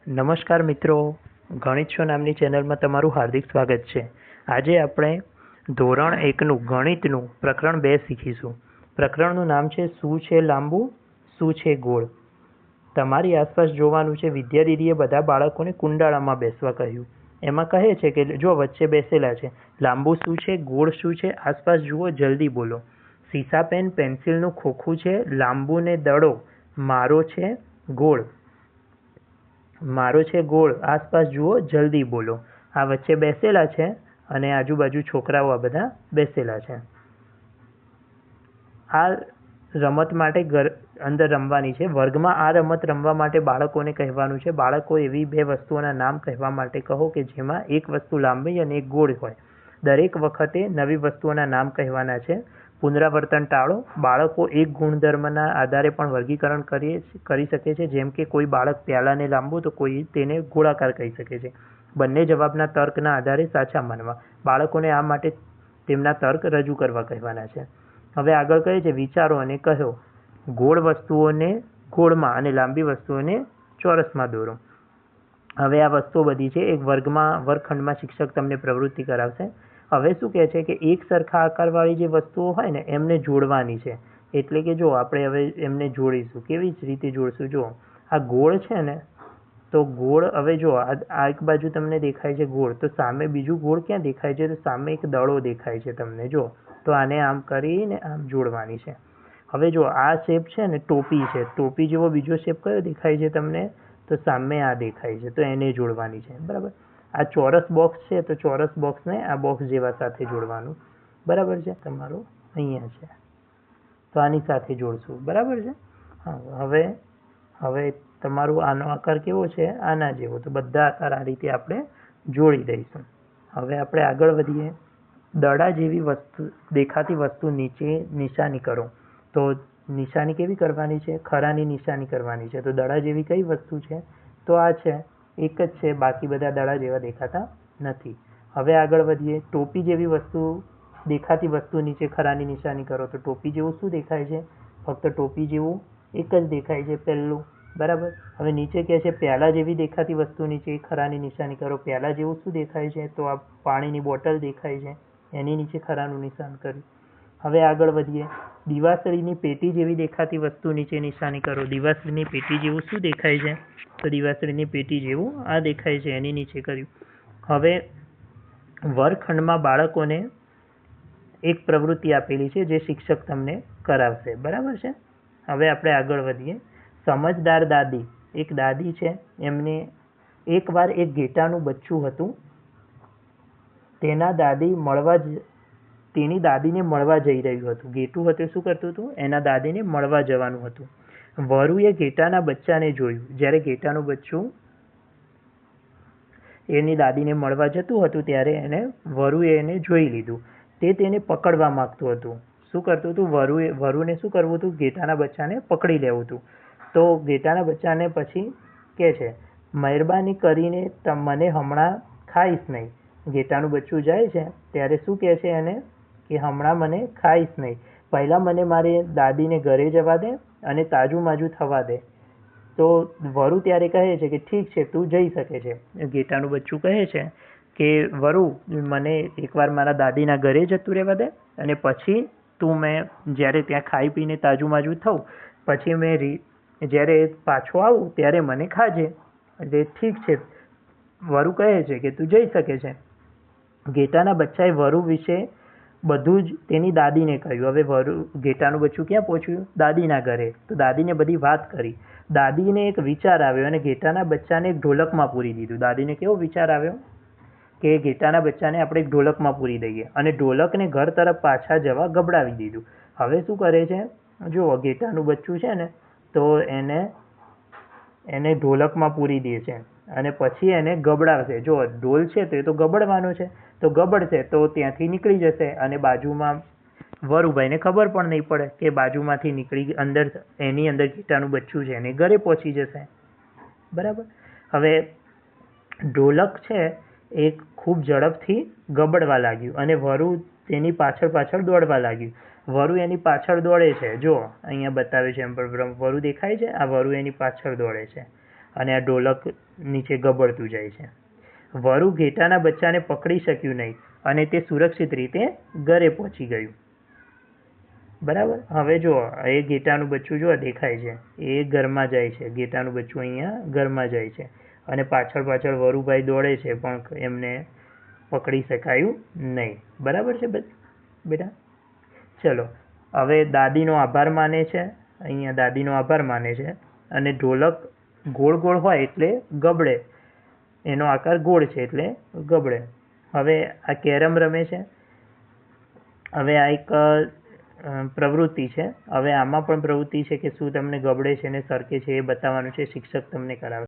નમસ્કાર મિત્રો, ગણિત શો નામની ચેનલમાં તમારું હાર્દિક સ્વાગત છે. આજે આપણે ધોરણ 1નું ગણિતનું પ્રકરણ 2 શીખીશું. પ્રકરણનું નામ છે શું છે લાંબુ, શું છે ગોળ. તમારી આસપાસ જોવાનું છે વિદ્યાદીદીએ બધા બાળકોને કુંડાળામાં બેસવા કહ્યું. એમાં કહે છે કે જો વચ્ચે બેસેલા છે, લાંબુ શું છે, ગોળ શું છે, આસપાસ જુઓ, જલ્દી બોલો. સીસા પેન પેન્સિલનું ખોખું છે, લાંબુ ને દડો, મારો છે ગોળ. મારો છે ગોળ, આસપાસ જુઓ, જલ્દી બોલો. આ વચ્ચે બેસેલા છે અને આજુબાજુ છોકરાઓ આ બધા બેસેલા છે. આ રમત માટે અંદર રમવાની છે. વર્ગમાં આ રમત રમવા માટે બાળકોને કહેવાનું છે. બાળકો એવી બે વસ્તુઓના નામ કહેવા માટે કહો કે જેમાં એક વસ્તુ લાંબી અને એક ગોળ હોય. દરેક વખતે નવી વસ્તુઓના નામ કહેવાના છે. પુનરાવર્તન ટાળો. બાળકો એક ગુણધર્મના આધારે પણ વર્ગીકરણ કરી શકે છે. જેમ કે કોઈ બાળક પ્યાલાને લાંબુ તો કોઈ તેને ગોળાકાર કહી શકે છે. બંને જવાબના તર્કના આધારે સાચા માનવા. બાળકોને આ માટે તેમના તર્ક રજૂ કરવા કહેવાના છે. હવે આગળ કહે છે વિચારો અને કહો. ગોળ વસ્તુઓને ગોળમાં અને લાંબી વસ્તુઓને ચોરસમાં દોરો. હવે આ વસ્તુઓ બધી છે. એક વર્ગખંડમાં શિક્ષક તમને પ્રવૃત્તિ કરાવશે. હવે શું કહે છે કે એક સરખા આકારવાળી જે વસ્તુઓ હોય ને એમને જોડવાની છે. એટલે કે જો આપણે હવે એમને જોડીશું. કેવી જ રીતે જોડશું? જો આ ગોળ છે ને, તો ગોળ હવે જો આ એક બાજુ તમને દેખાય છે ગોળ, તો સામે બીજું ગોળ ક્યાં દેખાય છે? તો સામે એક દડો દેખાય છે તમને. જો તો આને આમ કરીને આમ જોડવાની છે. હવે જો આ શેપ છે ને ટોપી છે, ટોપી જેવો બીજો શેપ કયો દેખાય છે તમને? તો સામે આ દેખાય છે, તો એને જોડવાની છે. બરાબર. આ ચોરસ બોક્સ છે, તો ચોરસ બોક્સને આ બોક્સ જેવા સાથે જોડવાનું. બરાબર છે. તમારું અહીંયા છે, તો આની સાથે જોડશું. બરાબર છે. હા, હવે તમારું આનો આકાર કેવો છે? આના જેવો. તો બધા આકાર આ રીતે આપણે જોડી દઈશું. હવે આપણે આગળ વધીએ. દડા જેવી વસ્તુ દેખાતી વસ્તુ નીચે નિશાની કરો. તો નિશાની કેવી કરવાની છે? ખરાની નિશાની કરવાની છે. તો દડા જેવી કઈ વસ્તુ છે? તો આ છે, એક જ છે, બાકી બધા દડા જેવા દેખાતા નથી. હવે આગળ વધીએ. ટોપી જેવી વસ્તુ દેખાતી વસ્તુ નીચે ખરાની નિશાની કરો. તો ટોપી જેવું શું દેખાય છે? ફક્ત ટોપી જેવું એક જ દેખાય છે પહેલું. બરાબર. હવે નીચે કહે છે પ્યાલા જેવી દેખાતી વસ્તુ નીચે ખરાની નિશાની કરો. પ્યાલા જેવું શું દેખાય છે? તો આ પાણીની બોટલ દેખાય છે, એની નીચે ખરાનું નિશાન કર્યું. હવે આગળ વધીએ. દિવાસળીની પેટી જેવી દેખાતી વસ્તુ નીચે નિશાની કરો. દિવાસળીની પેટી જેવું શું દેખાય છે? તો દિવાસળીની પેટી જેવું આ દેખાય છે, એની નીચે કર્યું. હવે વર્ગખંડમાં બાળકોને એક પ્રવૃત્તિ આપેલી છે જે શિક્ષક તમને કરાવશે. બરાબર છે. હવે આપણે આગળ વધીએ. સમજદાર દાદી. એક દાદી છે, એમને એકવાર એક ઘેટાનું બચ્ચું હતું. તેની દાદીને મળવા જઈ રહ્યું હતું. ઘેટું હતું શું કરતું હતું? એના દાદીને મળવા જવાનું હતું. વરુએ ઘેટાના બચ્ચાને જોયું. જ્યારે ઘેટાનું બચ્ચું એની દાદીને મળવા જતું હતું ત્યારે વરુએ એને જોઈ લીધું. તે તેને પકડવા માંગતું હતું. શું કરતું હતું? વરુને શું કરવું હતું? ઘેટાના બચ્ચાને પકડી લેવું હતું. તો ઘેટાના બચ્ચાને પછી કહે છે મહેરબાની કરીને મને હમણાં ખાઈશ નહીં. ઘેટાનું બચ્ચું જાય છે ત્યારે શું કહે છે એને કે હમણાં મને ખાઈશ નહીં, પહેલાં મને મારી દાદીને ઘરે જવા દે અને તાજું માજું થવા દે. તો વરુ ત્યારે કહે છે કે ઠીક છે, તું જઈ શકે છે. ઘેટાનું બચ્ચું કહે છે કે વરુ, મને એકવાર મારા દાદીના ઘરે જતું રહેવા દે અને પછી મેં જ્યારે ત્યાં ખાઈ પીને તાજું માજું થઉં પછી મેં જ્યારે પાછો આવું ત્યારે મને ખાજે. એટલે ઠીક છે, વરુ કહે છે કે તું જઈ શકે છે. ઘેટાના બચ્ચાએ વરુ વિશે બધું જ તેની દાદીને કહ્યું. હવે ઘેટાનું બચ્ચું ક્યાં પહોંચ્યું? દાદીના ઘરે. તો દાદીને બધી વાત કરી. દાદીને એક વિચાર આવ્યો અને ઘેટાના બચ્ચાને એક ઢોલકમાં પૂરી દીધું. દાદીને કેવો વિચાર આવ્યો કે ઘેટાના બચ્ચાને આપણે એક ઢોલકમાં પૂરી દઈએ અને ઢોલકને ઘર તરફ પાછા જવા ગબડાવી દીધું. હવે શું કરે છે? જુઓ, ઘેટાનું બચ્ચું છે ને, તો એને ઢોલકમાં પૂરી દે છે અને પછી એને ગબડાવશે. જો ઢોલ છે તો એ તો ગબડવાનો છે, તો ગબડશે તો ત્યાંથી નીકળી જશે અને બાજુમાં વરુભાઈને ખબર પણ નહીં પડે કે બાજુમાંથી નીકળી એની અંદર ઘેટાનું બચ્ચું છે અને ઘરે પહોંચી જશે. બરાબર. હવે ઢોલક છે એ ખૂબ ઝડપથી ગબડવા લાગ્યું અને વરુ તેની પાછળ દોડવા લાગ્યું. વરુ એની પાછળ દોડે છે. જો અહીંયા બતાવે છે એમ, પણ વરુ દેખાય છે? આ વરુ એની પાછળ દોડે છે. અને આ ઢોલક નીચે ગબડતું જાય છે. વરુ ઘેટાના બચ્ચાને પકડી શક્યું નહીં અને તે સુરક્ષિત રીતે ઘરે પહોંચી ગયું. બરાબર. હવે જો એ ઘેટાનું બચ્ચું જો દેખાય છે એ ઘરમાં જાય છે. ઘેટાનું બચ્ચું અહીંયા ઘરમાં જાય છે અને પાછળ પાછળ વરુભાઈ દોડે છે પણ એમને પકડી શકાયું નહીં. બરાબર છે બેટા? ચલો હવે દાદીનો આભાર માને છે. અહીંયા દાદીનો આભાર માને છે અને ઢોલક ગોળ ગોળ હોય એટલે ગબડે. એનો આકાર ગોળ છે એટલે ગબડે. હવે આ કેરમ રમે છે. હવે આ એક પ્રવૃત્તિ છે. હવે આમાં પણ પ્રવૃત્તિ છે કે શું તમને ગબડે છે ને સરકે છે એ બતાવવાનું છે. શિક્ષક તમને કરાવશે.